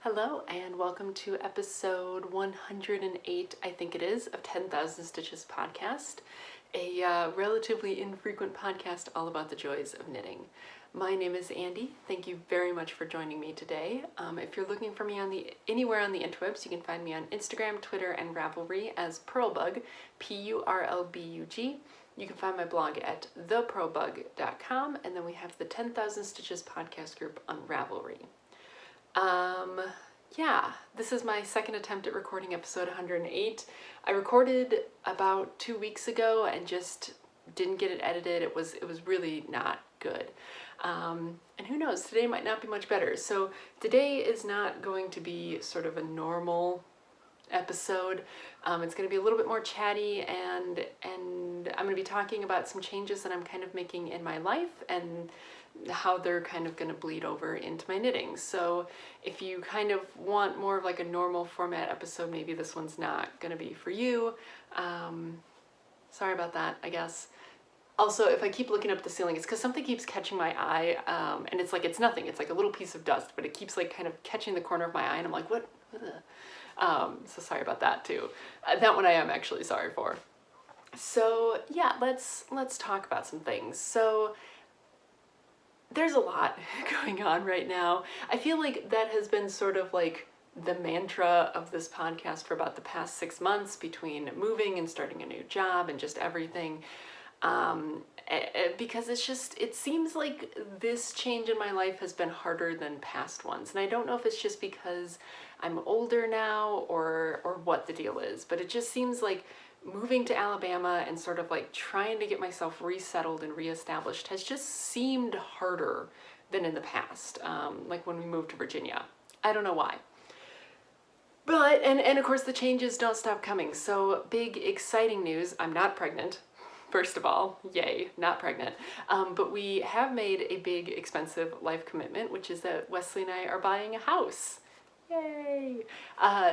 Hello and welcome to episode 108, I think it is, of 10,000 Stitches podcast, a relatively infrequent podcast all about the joys of knitting. My name is Andy. Thank you very much for joining me today. If you're looking for me anywhere on the interwebs, you can find me on Instagram, Twitter, and Ravelry as Purlbug, P-U-R-L-B-U-G. You can find my blog at thepurlbug.com, and then we have the 10,000 Stitches podcast group on Ravelry. This is my second attempt at recording episode 108. I recorded about 2 weeks ago and just didn't get it edited. It was really not good. And who knows, today might not be much better. So today is not going to be sort of a normal episode. It's going to be a little bit more chatty, and I'm going to be talking about some changes that I'm kind of making in my life and how they're kind of going to bleed over into my knitting. So if you kind of want more of like a normal format episode, maybe this one's not going to be for you. Sorry about that, I guess. Also, if I keep looking up at the ceiling, it's because something keeps catching my eye, and it's nothing. It's like a little piece of dust, but it keeps like kind of catching the corner of my eye, and I'm like, what the? So sorry about that too. That one I am actually sorry for. So yeah, let's talk about some things. So there's a lot going on right now. I feel like that has been sort of like the mantra of this podcast for about the past 6 months, between moving and starting a new job and just everything. Because it seems like this change in my life has been harder than past ones. And I don't know if it's just because I'm older now or what the deal is, but it just seems like moving to Alabama and sort of like trying to get myself resettled and reestablished has just seemed harder than in the past, like when we moved to Virginia. I don't know why. But, and of course the changes don't stop coming. So big exciting news, I'm not pregnant. First of all, yay, not pregnant. But we have made a big expensive life commitment, which is that Wesley and I are buying a house. Yay!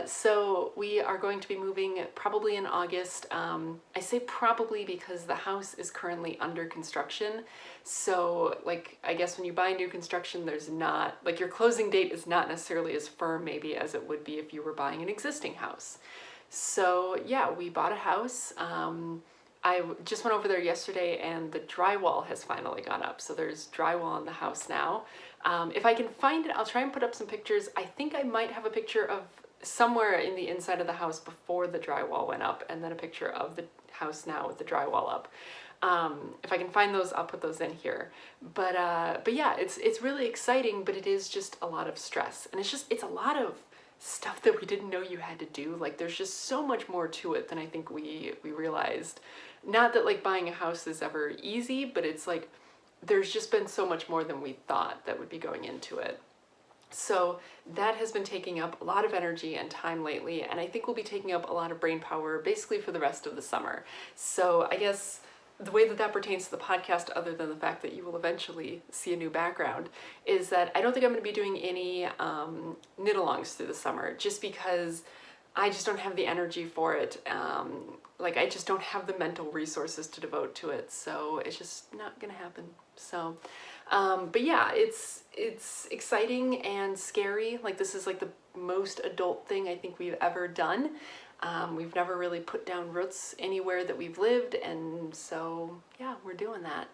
So we are going to be moving probably in August. I say probably because the house is currently under construction. So like, I guess when you buy new construction, there's not, like, your closing date is not necessarily as firm maybe as it would be if you were buying an existing house. So yeah, we bought a house. I just went over there yesterday and the drywall has finally gone up. So there's drywall in the house now. If I can find it, I'll try and put up some pictures. I think I might have a picture of somewhere in the inside of the house before the drywall went up, and then a picture of the house now with the drywall up. If I can find those, I'll put those in here. But yeah, it's really exciting, but it is just a lot of stress. And it's a lot of stuff that we didn't know you had to do. Like, there's just so much more to it than I think we realized. Not that like buying a house is ever easy, but it's like there's just been so much more than we thought that would be going into it. So that has been taking up a lot of energy and time lately, and I think we'll be taking up a lot of brain power basically for the rest of the summer. So I guess the way that pertains to the podcast, other than the fact that you will eventually see a new background, is that I don't think I'm going to be doing any knit-alongs through the summer, just because I just don't have the energy for it. Like, I just don't have the mental resources to devote to it, so it's just not gonna happen. So, but yeah, it's exciting and scary. Like, this is like the most adult thing I think we've ever done. We've never really put down roots anywhere that we've lived, and so yeah, we're doing that.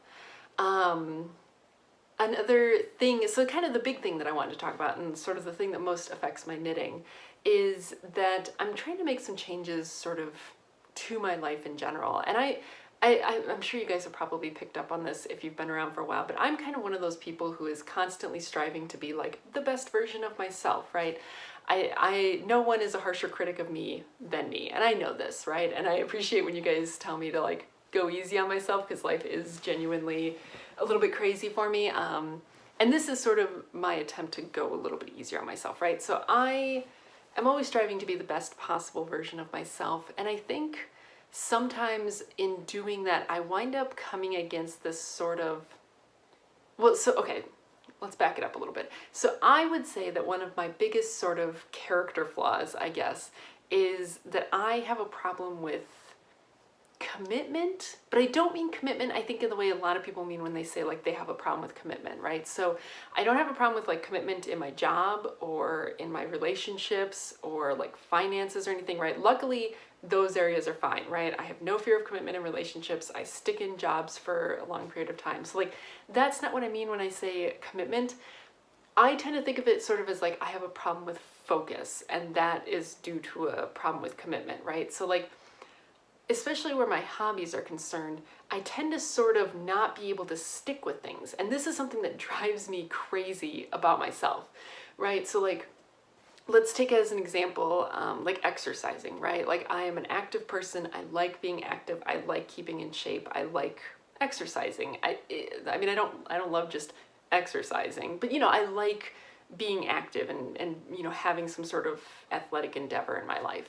Another thing, so kind of the big thing that I wanted to talk about, and sort of the thing that most affects my knitting, is that I'm trying to make some changes sort of to my life in general. And I'm sure you guys have probably picked up on this if you've been around for a while, but I'm kind of one of those people who is constantly striving to be like the best version of myself, right? No one is a harsher critic of me than me, and I know this, right? And I appreciate when you guys tell me to like go easy on myself, because life is genuinely a little bit crazy for me. And this is sort of my attempt to go a little bit easier on myself, right? So I'm always striving to be the best possible version of myself, and I think sometimes in doing that, I wind up coming against this sort of, okay, let's back it up a little bit. So I would say that one of my biggest sort of character flaws, I guess, is that I have a problem with commitment, but I don't mean commitment, I think, in the way a lot of people mean when they say like they have a problem with commitment, right? So I don't have a problem with like commitment in my job or in my relationships or like finances or anything, right? Luckily, those areas are fine, right? I have no fear of commitment in relationships. I stick in jobs for a long period of time. So like, that's not what I mean when I say commitment. I tend to think of it sort of as like, I have a problem with focus, and that is due to a problem with commitment, right? So like, especially where my hobbies are concerned, I tend to sort of not be able to stick with things. And this is something that drives me crazy about myself, right? So like, let's take as an example, like exercising, right? Like, I am an active person. I like being active. I like keeping in shape. I like exercising. I mean, I don't love just exercising, but I like being active and having some sort of athletic endeavor in my life.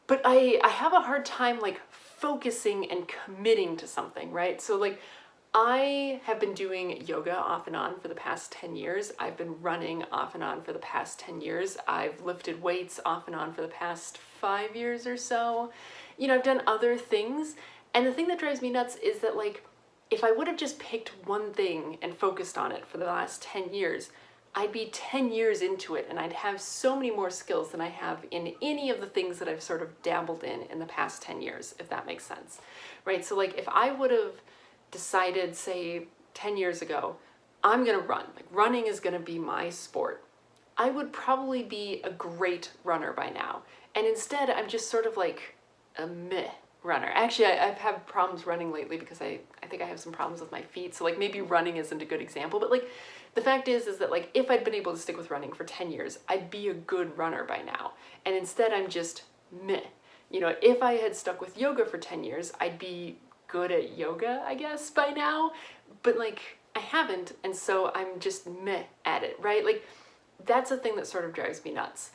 But I have a hard time like focusing and committing to something, right? So like, I have been doing yoga off and on for the past 10 years. I've been running off and on for the past 10 years. I've lifted weights off and on for the past 5 years or so. I've done other things. And the thing that drives me nuts is that like, if I would have just picked one thing and focused on it for the last 10 years, I'd be 10 years into it and I'd have so many more skills than I have in any of the things that I've sort of dabbled in the past 10 years, if that makes sense, right? So like, if I would have decided, say, 10 years ago, I'm gonna run, like running is gonna be my sport, I would probably be a great runner by now. And instead, I'm just sort of like a meh runner. Actually, I've had problems running lately because I think I have some problems with my feet. So like, maybe running isn't a good example, but like, the fact is that like, if I'd been able to stick with running for 10 years, I'd be a good runner by now. And instead, I'm just meh. If I had stuck with yoga for 10 years, I'd be good at yoga, I guess, by now. But like, I haven't, and so I'm just meh at it, right? Like, that's a thing that sort of drives me nuts.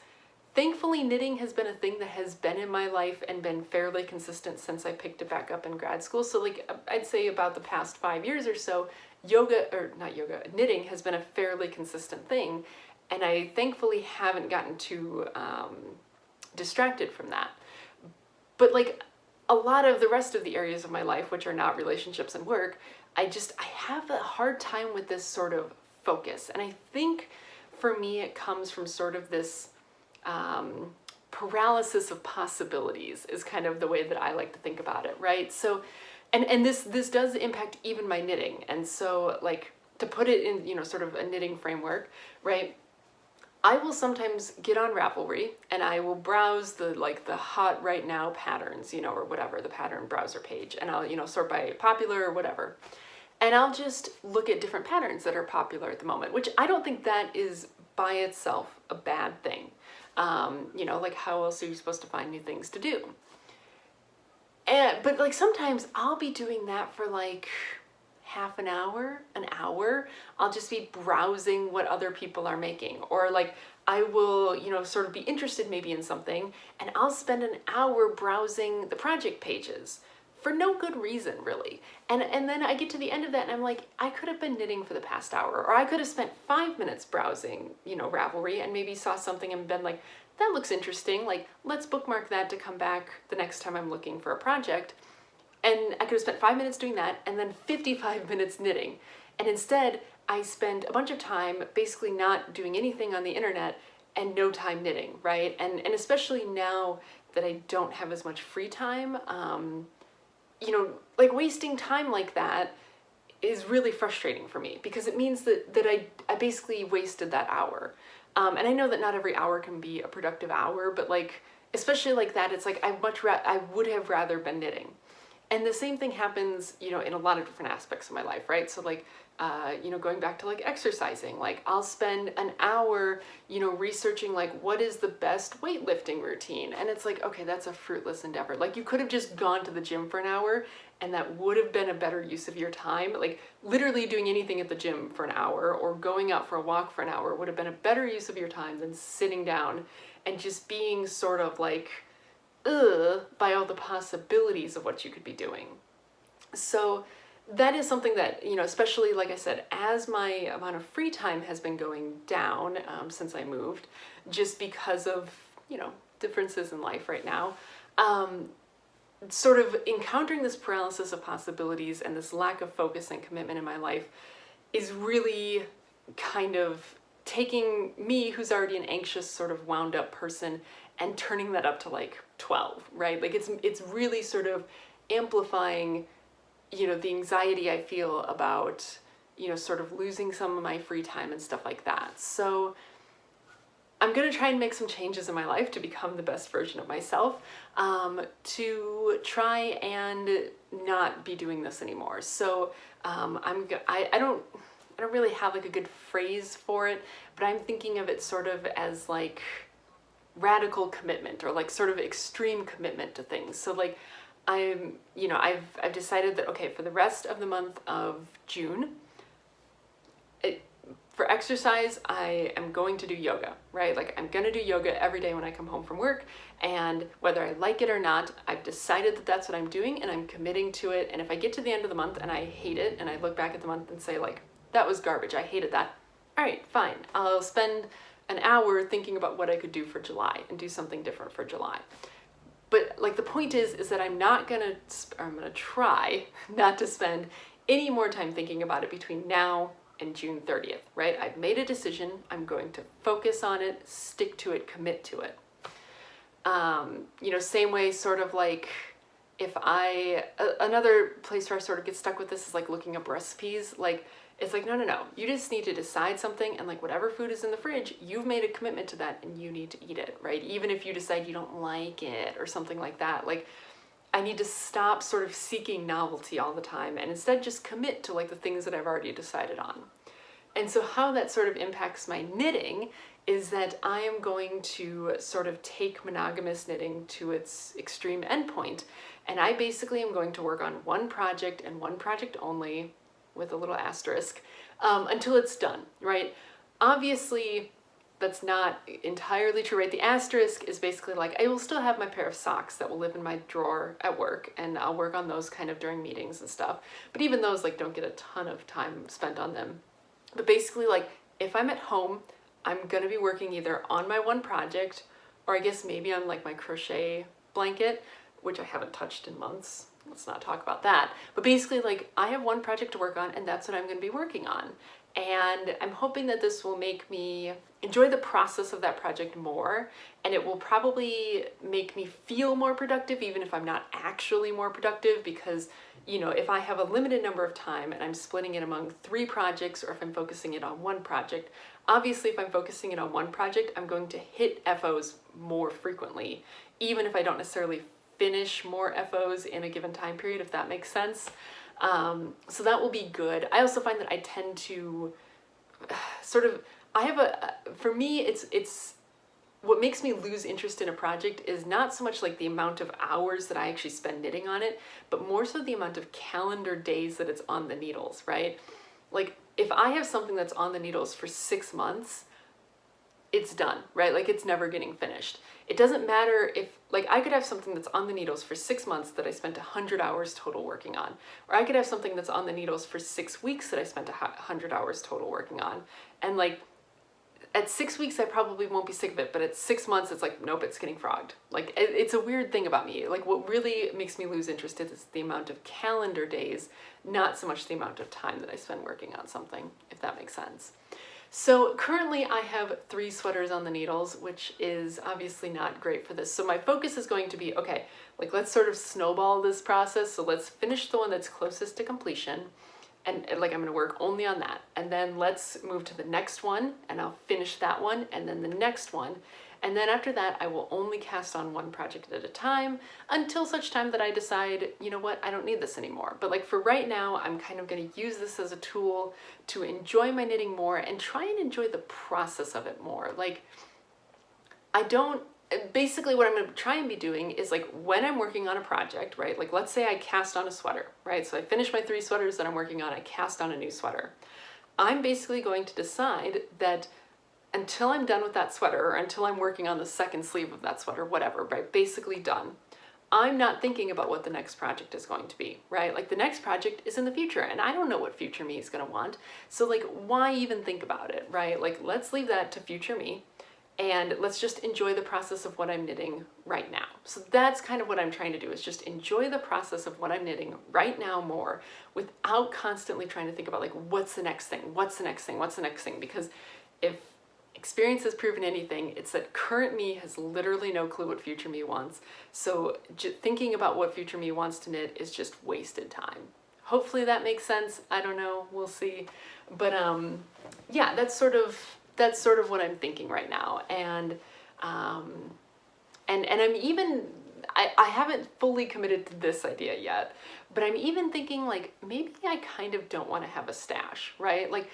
Thankfully, knitting has been a thing that has been in my life and been fairly consistent since I picked it back up in grad school. So like, I'd say about the past 5 years or so, knitting has been a fairly consistent thing. And I thankfully haven't gotten too distracted from that. But like, a lot of the rest of the areas of my life, which are not relationships and work, I have a hard time with this sort of focus. And I think for me, it comes from sort of this paralysis of possibilities is kind of the way that I like to think about it, right? So, and this does impact even my knitting. And so like, to put it in, sort of a knitting framework, right? I will sometimes get on Ravelry and I will browse the hot right now patterns, or whatever, the pattern browser page. And I'll, sort by popular or whatever. And I'll just look at different patterns that are popular at the moment, which I don't think that is by itself a bad thing. Like, how else are you supposed to find new things to do? But like, sometimes I'll be doing that for like half an hour. I'll just be browsing what other people are making, or like, I will, sort of be interested maybe in something, and I'll spend an hour browsing the project pages for no good reason, really. And then I get to the end of that and I'm like, I could have been knitting for the past hour, or I could have spent 5 minutes browsing, Ravelry, and maybe saw something and been like, that looks interesting. Like, let's bookmark that to come back the next time I'm looking for a project. And I could have spent 5 minutes doing that and then 55 minutes knitting. And instead, I spend a bunch of time basically not doing anything on the internet and no time knitting, right? And especially now that I don't have as much free time, like, wasting time like that is really frustrating for me, because it means that I basically wasted that hour. And I know that not every hour can be a productive hour, but like, especially like that, it's like, I would have rather been knitting. And the same thing happens, in a lot of different aspects of my life, right? So like, going back to like exercising, like I'll spend an hour, researching like, what is the best weightlifting routine? And it's like, okay, that's a fruitless endeavor. Like, you could have just gone to the gym for an hour and that would have been a better use of your time. Like, literally doing anything at the gym for an hour or going out for a walk for an hour would have been a better use of your time than sitting down and just being sort of like, by all the possibilities of what you could be doing. So that is something that, especially, like I said, as my amount of free time has been going down since I moved, just because of, differences in life right now, sort of encountering this paralysis of possibilities and this lack of focus and commitment in my life is really kind of taking me, who's already an anxious, sort of wound up person, and turning that up to like 12, right? Like it's really sort of amplifying, you know, the anxiety I feel about, you know, sort of losing some of my free time and stuff like that. So I'm going to try and make some changes in my life to become the best version of myself, to try and not be doing this anymore. So I don't really have like a good phrase for it, but I'm thinking of it sort of as like radical commitment, or like sort of extreme commitment to things. So like I've decided that, okay, for the rest of the month of June, for exercise, I am going to do yoga, right? Like I'm going to do yoga every day when I come home from work, and whether I like it or not, I've decided that that's what I'm doing, and I'm committing to it. And if I get to the end of the month and I hate it, and I look back at the month and say like, that was garbage, I hated that. All right, fine. I'll spend an hour thinking about what I could do for July and do something different for July. But like the point is that I'm gonna try not to spend any more time thinking about it between now and June 30th, right? I've made a decision. I'm going to focus on it, stick to it, commit to it. Same way, sort of like another place where I sort of get stuck with this is like looking up recipes. Like, it's like, no. You just need to decide something, and like whatever food is in the fridge, you've made a commitment to that and you need to eat it, right? Even if you decide you don't like it or something like that. Like, I need to stop sort of seeking novelty all the time and instead just commit to like the things that I've already decided on. And so how that sort of impacts my knitting is that I am going to sort of take monogamous knitting to its extreme endpoint. And I basically am going to work on one project and one project only, with a little asterisk, until it's done, right? Obviously, that's not entirely true, right? The asterisk is basically like, I will still have my pair of socks that will live in my drawer at work, and I'll work on those kind of during meetings and stuff. But even those like don't get a ton of time spent on them. But basically, like, if I'm at home, I'm gonna be working either on my one project, or I guess maybe on like my crochet blanket, which I haven't touched in months. Let's not talk about that. But basically, like, I have one project to work on, and that's what I'm going to be working on. And I'm hoping that this will make me enjoy the process of that project more, and it will probably make me feel more productive, even if I'm not actually more productive, because, you know, if I have a limited number of time and I'm splitting it among 3 projects, or if I'm focusing it on one project, obviously if I'm focusing it on one project, I'm going to hit FOs more frequently, even if I don't necessarily finish more FOs in a given time period, if that makes sense. So that will be good. I also find that I tend to sort of, for me, it's what makes me lose interest in a project is not so much like the amount of hours that I actually spend knitting on it, but more so the amount of calendar days that it's on the needles, right? Like, if I have something that's on the needles for 6 months, it's done, right? Like, it's never getting finished. It doesn't matter if, like, I could have something that's on the needles for 6 months that I spent 100 hours total working on. Or I could have something that's on the needles for 6 weeks that I spent 100 hours total working on. And like, at 6 weeks, I probably won't be sick of it, but at 6 months, it's like, nope, it's getting frogged. Like, it's a weird thing about me. Like, what really makes me lose interest is the amount of calendar days, not so much the amount of time that I spend working on something, if that makes sense. So currently I have 3 sweaters on the needles, which is obviously not great for this. So my focus is going to be, okay, like, let's sort of snowball this process. So let's finish the one that's closest to completion. And like, I'm gonna work only on that. And then let's move to the next one, and I'll finish that one, and then the next one. And then after that, I will only cast on one project at a time until such time that I decide, you know what, I don't need this anymore. But like, for right now, I'm kind of gonna use this as a tool to enjoy my knitting more and try and enjoy the process of it more. Like, basically what I'm gonna try and be doing is, like, when I'm working on a project, right? Like, let's say I cast on a sweater, right? So I finish my 3 sweaters that I'm working on, I cast on a new sweater. I'm basically going to decide that until I'm done with that sweater, or until I'm working on the second sleeve of that sweater, whatever, right? Basically done. I'm not thinking about what the next project is going to be, right? Like, the next project is in the future, and I don't know what future me is gonna want. So like, why even think about it, right? Like, let's leave that to future me. and let's just enjoy the process of what I'm knitting right now. So that's kind of what I'm trying to do, is just enjoy the process of what I'm knitting right now more, without constantly trying to think about like, what's the next thing? What's the next thing? What's the next thing? Because if experience has proven anything, it's that current me has literally no clue what future me wants. So thinking about what future me wants to knit is just wasted time. Hopefully that makes sense. I don't know, we'll see. But yeah, that's sort of what I'm thinking right now. And I'm even, I haven't fully committed to this idea yet, but I'm even thinking like, maybe I kind of don't want to have a stash, right? Like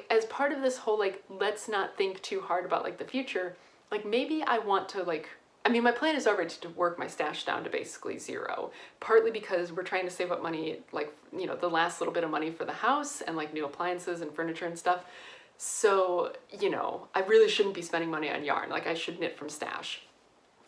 as part of this whole, like, let's not think too hard about like the future, like maybe I want to like, I mean, my plan is already to work my stash down to basically zero, partly because we're trying to save up money, like, you know, the last little bit of money for the house and like new appliances and furniture and stuff. So, you know, I really shouldn't be spending money on yarn. Like I should knit from stash,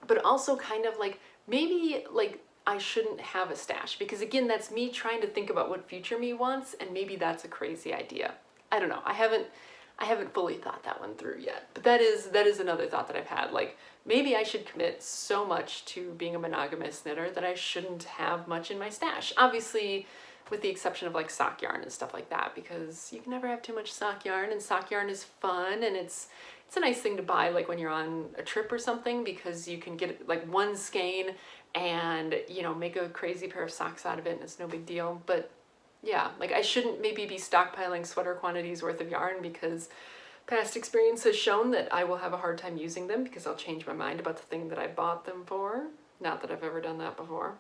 but also kind of like, maybe like I shouldn't have a stash, because again, that's me trying to think about what future me wants, and maybe that's a crazy idea. I don't know. I haven't fully thought that one through yet, but that is another thought that I've had. Like maybe I should commit so much to being a monogamous knitter that I shouldn't have much in my stash. Obviously, with the exception of like sock yarn and stuff like that, because you can never have too much sock yarn, and sock yarn is fun, and it's a nice thing to buy like when you're on a trip or something, because you can get like one skein and, you know, make a crazy pair of socks out of it, and it's no big deal. But yeah, like I shouldn't maybe be stockpiling sweater quantities worth of yarn, because past experience has shown that I will have a hard time using them, because I'll change my mind about the thing that I bought them for. Not that I've ever done that before.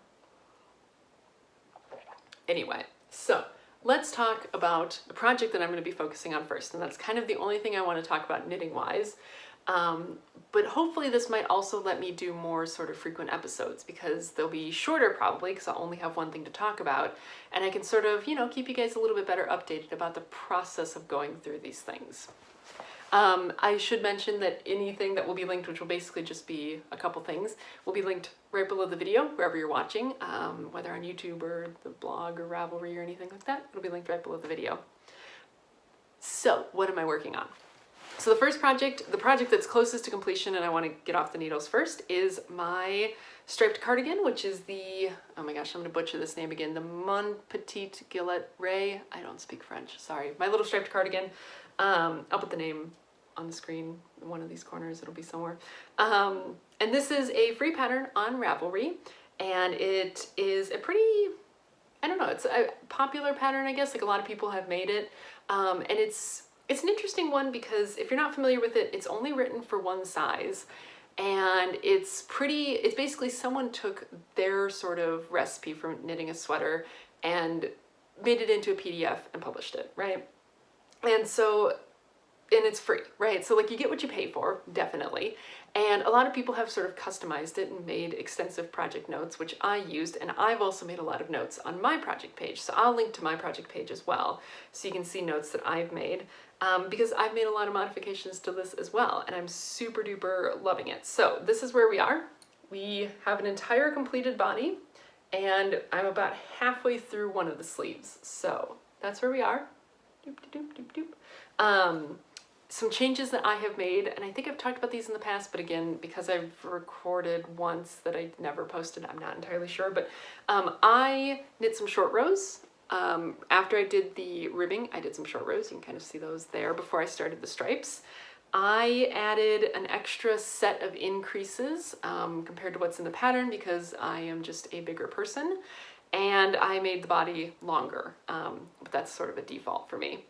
Anyway, so let's talk about the project that I'm going to be focusing on first, and that's kind of the only thing I want to talk about knitting wise. But hopefully this might also let me do more sort of frequent episodes, because they'll be shorter probably, because I'll only have one thing to talk about, and I can sort of, you know, keep you guys a little bit better updated about the process of going through these things. I should mention that anything that will be linked, which will basically just be a couple things, will be linked right below the video, wherever you're watching, whether on YouTube or the blog or Ravelry or anything like that. It'll be linked right below the video. So what am I working on? So the first project, the project that's closest to completion, and I want to get off the needles first, is my striped cardigan, which is the, oh my gosh, I'm going to butcher this name again, the Mon Petit Gilet Ray. I don't speak French, sorry. My little striped cardigan. I'll put the name on the screen in one of these corners, it'll be somewhere. And this is a free pattern on Ravelry, and it is a pretty, I don't know, it's a popular pattern, I guess, like a lot of people have made it. And it's an interesting one, because if you're not familiar with it, it's only written for one size, and it's basically someone took their sort of recipe for knitting a sweater and made it into a PDF and published it, right? And so, and it's free, right? So like you get what you pay for, definitely. And a lot of people have sort of customized it and made extensive project notes, which I used, and I've also made a lot of notes on my project page. So I'll link to my project page as well, so you can see notes that I've made, because I've made a lot of modifications to this as well, and I'm super duper loving it. So this is where we are. We have an entire completed body, and I'm about halfway through one of the sleeves. So that's where we are. Doop, doop, doop, doop. Some changes that I have made, and I think I've talked about these in the past, but again, because I've recorded once that I never posted, I'm not entirely sure, but I knit some short rows. After I did the ribbing, I did some short rows. You can kind of see those there before I started the stripes. I added an extra set of increases compared to what's in the pattern, because I am just a bigger person, and I made the body longer, but that's sort of a default for me.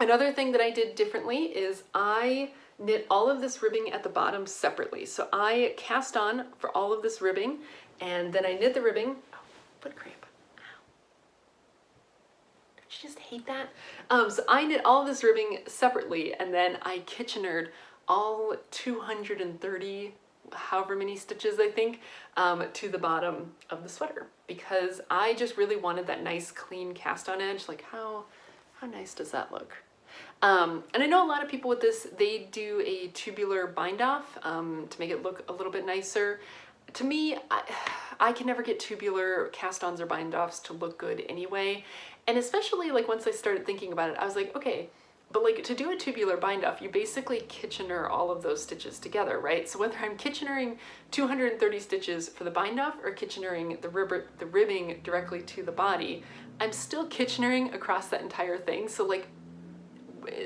Another thing that I did differently is I knit all of this ribbing at the bottom separately. So I cast on for all of this ribbing, and then I knit the ribbing. Oh, foot cramp. Ow. Don't you just hate that? So I knit all of this ribbing separately, and then I Kitchenered all 230, however many stitches I think, to the bottom of the sweater, because I just really wanted that nice clean cast on edge. Like how nice does that look? And I know a lot of people with this, they do a tubular bind off to make it look a little bit nicer. To me, I can never get tubular cast-ons or bind offs to look good anyway. And especially like once I started thinking about it, I was like, okay, But like to do a tubular bind off, you basically Kitchener all of those stitches together, right? So whether I'm Kitchenering 230 stitches for the bind off or Kitchenering the ribbing directly to the body, I'm still Kitchenering across that entire thing. So like,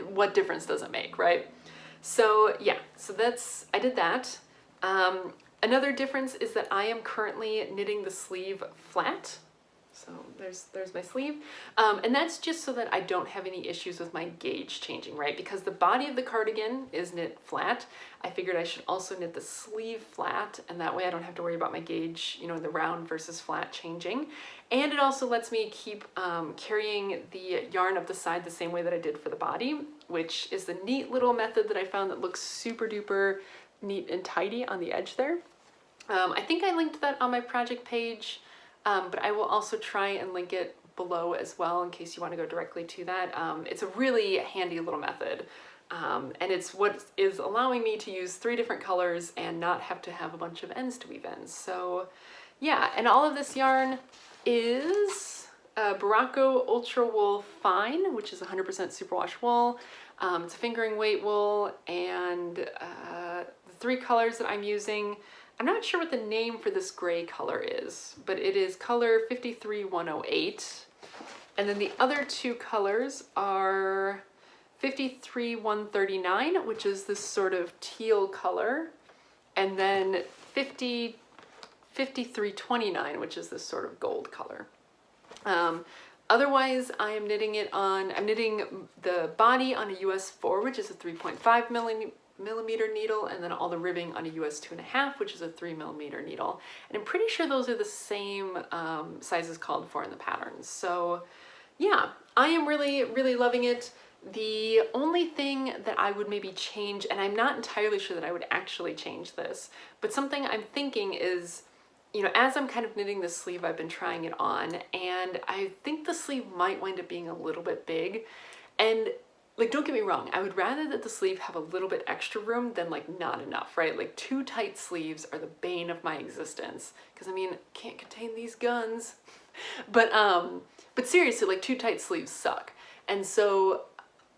what difference does it make, right? So yeah, so I did that. Another difference is that I am currently knitting the sleeve flat. So there's my sleeve. And that's just so that I don't have any issues with my gauge changing, right? Because the body of the cardigan is knit flat. I figured I should also knit the sleeve flat, and that way I don't have to worry about my gauge, you know, the round versus flat changing. And it also lets me keep carrying the yarn up the side the same way that I did for the body, which is the neat little method that I found that looks super duper neat and tidy on the edge there. I think I linked that on my project page. But I will also try and link it below as well in case you want to go directly to that. It's a really handy little method. And it's what is allowing me to use 3 different colors and not have to have a bunch of ends to weave in. So yeah, and all of this yarn is Baracco Ultra Wool Fine, which is 100% superwash wool. It's a fingering weight wool, and the 3 colors that I'm using, I'm not sure what the name for this gray color is, but it is color 53108. And then the other 2 colors are 53139, which is this sort of teal color, and then 5329, which is this sort of gold color. Otherwise, I'm knitting the body on a US 4, which is a 3.5 millimeter needle, and then all the ribbing on a US 2.5, which is a 3 millimeter needle. And I'm pretty sure those are the same sizes called for in the patterns. So yeah, I am really, really loving it. The only thing that I would maybe change, and I'm not entirely sure that I would actually change this, but something I'm thinking is, you know, as I'm kind of knitting this sleeve, I've been trying it on, and I think the sleeve might wind up being a little bit big. And like, don't get me wrong, I would rather that the sleeve have a little bit extra room than like not enough, right? Like, too tight sleeves are the bane of my existence, because I mean, can't contain these guns. But seriously, like, too tight sleeves suck. And so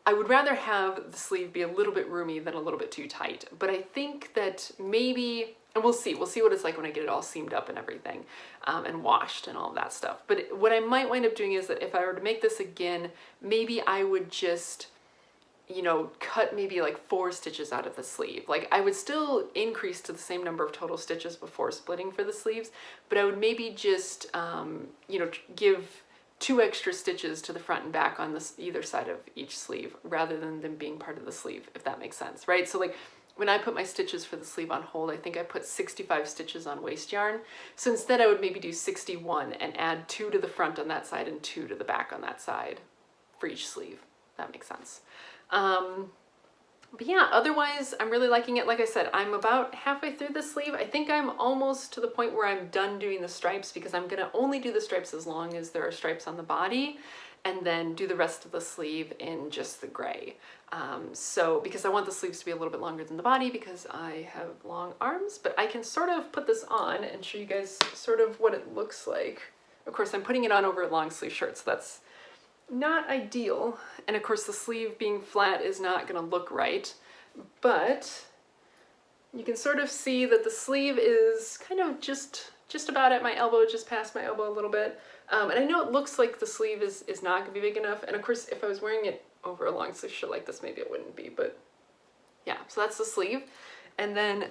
I would rather have the sleeve be a little bit roomy than a little bit too tight. But I think that maybe, and we'll see what it's like when I get it all seamed up and everything, and washed and all of that stuff. But what I might wind up doing is that if I were to make this again, maybe I would just, you know, cut maybe like 4 stitches out of the sleeve. Like, I would still increase to the same number of total stitches before splitting for the sleeves, but I would maybe just, you know, give 2 extra stitches to the front and back on this either side of each sleeve, rather than them being part of the sleeve, if that makes sense, right? So like, when I put my stitches for the sleeve on hold, I think I put 65 stitches on waste yarn. So instead I would maybe do 61 and add 2 to the front on that side and 2 to the back on that side for each sleeve. That makes sense. But yeah, otherwise I'm really liking it. Like I said, I'm about halfway through the sleeve. I think I'm almost to the point where I'm done doing the stripes, because I'm gonna only do the stripes as long as there are stripes on the body, and then do the rest of the sleeve in just the gray. So because I want the sleeves to be a little bit longer than the body, because I have long arms, but I can sort of put this on and show you guys sort of what it looks like. Of course, I'm putting it on over a long sleeve shirt, so that's not ideal. And of course the sleeve being flat is not gonna look right, but you can sort of see that the sleeve is kind of just about at my elbow, just past my elbow a little bit. And I know it looks like the sleeve is not gonna be big enough. And of course, if I was wearing it over a long sleeve shirt like this, maybe it wouldn't be, but yeah, so that's the sleeve. And then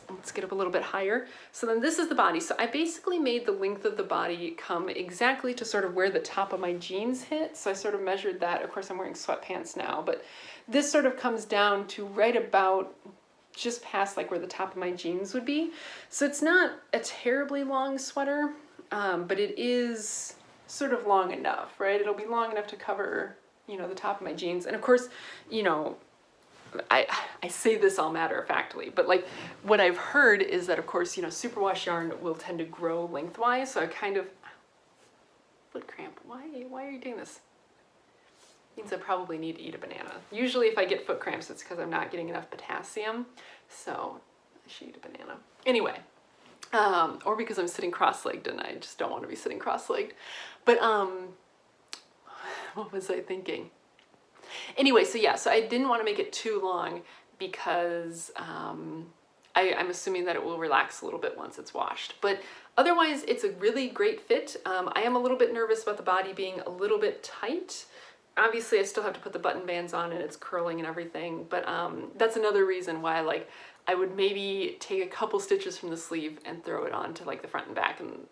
let's get up a little bit higher. So then this is the body. So I basically made the length of the body come exactly to sort of where the top of my jeans hit. So I sort of measured that. Of course, I'm wearing sweatpants now, but this sort of comes down to right about just past like where the top of my jeans would be. So it's not a terribly long sweater, but it is sort of long enough, right? It'll be long enough to cover, you know, the top of my jeans. And of course, you know, I say this all matter-of-factly, but like what I've heard is that, of course, you know, superwash yarn will tend to grow lengthwise. So I kind of, foot cramp, why are you doing this? Means I probably need to eat a banana. Usually if I get foot cramps, it's because I'm not getting enough potassium. So I should eat a banana. Anyway, or because I'm sitting cross-legged and I just don't want to be sitting cross-legged. But what was I thinking? Anyway, so yeah, so I didn't want to make it too long because I'm assuming that it will relax a little bit once it's washed. But otherwise, it's a really great fit. I am a little bit nervous about the body being a little bit tight. Obviously, I still have to put the button bands on and it's curling and everything, but that's another reason why like I would maybe take a couple stitches from the sleeve and throw it on to like the front and back and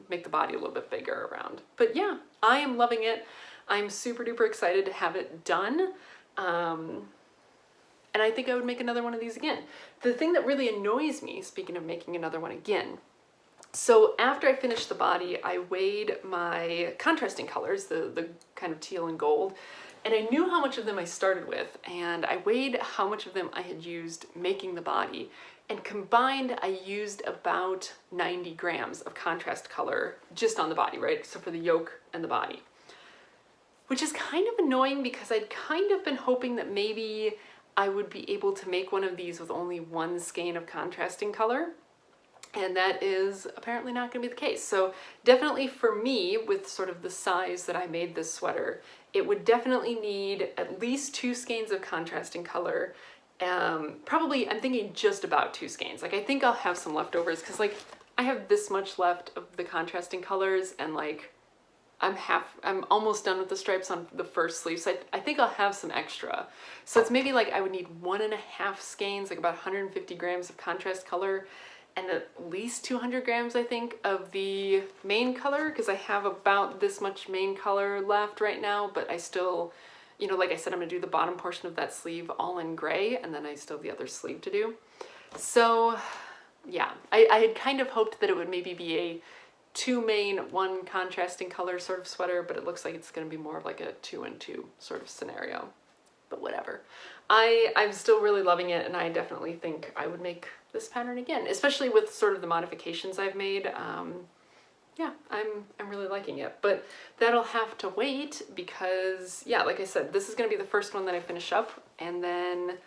make the body a little bit bigger around. But yeah, I am loving it. I'm super duper excited to have it done. And I think I would make another one of these again. The thing that really annoys me, speaking of making another one again, so after I finished the body, I weighed my contrasting colors, the kind of teal and gold, and I knew how much of them I started with, and I weighed how much of them I had used making the body, and combined I used about 90 grams of contrast color just on the body, right? So for the yoke and the body. Which is kind of annoying because I'd kind of been hoping that maybe I would be able to make one of these with only one skein of contrasting color. And that is apparently not going to be the case. So definitely for me, with sort of the size that I made this sweater, it would definitely need at least 2 skeins of contrasting color. Probably, I'm thinking just about 2 skeins. Like I think I'll have some leftovers because like I have this much left of the contrasting colors and like I'm almost done with the stripes on the first sleeve, so I think I'll have some extra. So it's maybe like I would need 1.5 skeins, like about 150 grams of contrast color, and at least 200 grams, I think, of the main color, because I have about this much main color left right now, but I still, you know, like I said, I'm gonna do the bottom portion of that sleeve all in gray, and then I still have the other sleeve to do. So yeah, I had kind of hoped that it would maybe be a 2 main, 1 contrasting color sort of sweater, but it looks like it's going to be more of like a 2 and 2 sort of scenario. But whatever. I'm still really loving it, and I definitely think I would make this pattern again, especially with sort of the modifications I've made. Yeah, I'm really liking it. But that'll have to wait because, yeah, like I said, this is going to be the first one that I finish up, and then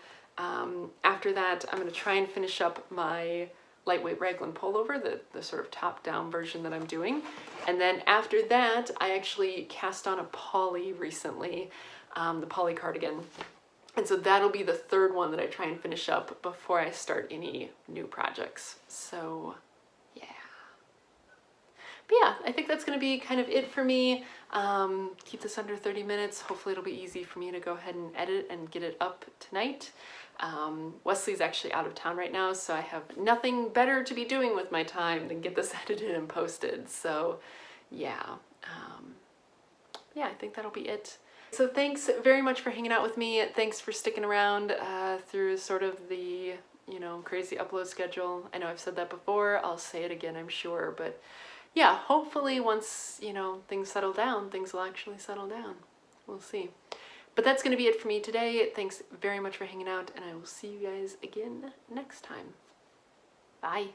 after that, I'm going to try and finish up my lightweight raglan pullover, the sort of top-down version that I'm doing. And then after that, I actually cast on a poly recently, the poly cardigan. And so that'll be the third one that I try and finish up before I start any new projects. So yeah. But yeah, I think that's going to be kind of it for me. Keep this under 30 minutes. Hopefully it'll be easy for me to go ahead and edit and get it up tonight. Wesley's actually out of town right now, so I have nothing better to be doing with my time than get this edited and posted. So yeah, yeah, I think that'll be it. So thanks very much for hanging out with me. Thanks for sticking around through sort of the, you know, crazy upload schedule. I know I've said that before. I'll say it again, I'm sure. But yeah, hopefully once, you know, things settle down, things will actually settle down. We'll see. But that's going to be it for me today. Thanks very much for hanging out, and I will see you guys again next time. Bye.